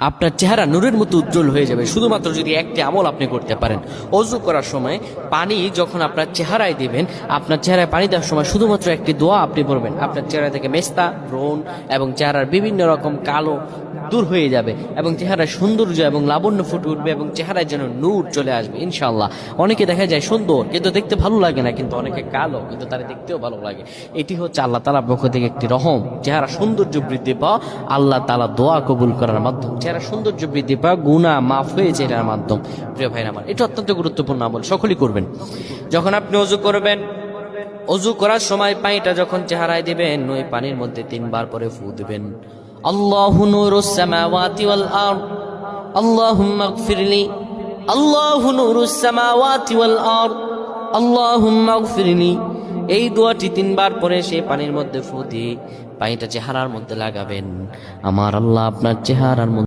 আপনার চেহারা নূরের মতো উজ্জ্বল হয়ে যাবে শুধুমাত্র যদি একটি আমল আপনি করতে পারেন। অজু করার সময় পানি যখন আপনার চেহারায় দিবেন, আপনার চেহারায় পানি দেওয়ার সময় শুধুমাত্র একটি দোয়া আপনি পড়বেন, আপনার চেহারা থেকে মেস্তা, ব্রণ এবং চেহারার বিভিন্ন রকম কালো দূর হয়ে যাবে এবং চেহারার সৌন্দর্য এবং লাবণ্য ফুটে উঠবে এবং চেহারায় যেন নূর চলে আসবে ইনশাআল্লাহ। অনেকে দেখা যায় সুন্দর কিন্তু দেখতে ভালো লাগে না, কিন্তু অনেকে কালো কিন্তু তারা দেখতেও ভালো লাগে। এটি হচ্ছে আল্লাহ তাআলার পক্ষ থেকে একটি রহম। চেহারা সৌন্দর্য বৃদ্ধি পাওয়া আল্লাহ তাআলা দোয়া কবুল করার মাধ্যম, চেহারা সৌন্দর্য বৃদ্ধি পাওয়া গুনাহ মাফ হয়েছে এটার মাধ্যম। প্রিয় ভাইরা আমার, এটা অত্যন্ত গুরুত্বপূর্ণ আমল, সকলেই করবেন। যখন আপনি অজু করবেন, অজু করার সময় পানিটা যখন চেহারায় দিবেন, ওই পানির মধ্যে 3 বার পরে ফু দিবেন। আল্লাহু নূরুস সামাওয়াতি ওয়াল আরদ আল্লাহুম্মা ইগফিরলি, আল্লাহু নূরুস সামাওয়াতি ওয়াল আরদ আল্লাহুম্মা ইগফিরলি। এই দোয়াটি 3 বার পরে সেই পানির মধ্যে ফু দিয়ে পানিটা চেহারার মধ্যে লাগাবেন। আমার আল্লাহ আপনার চেহারার মধ্যে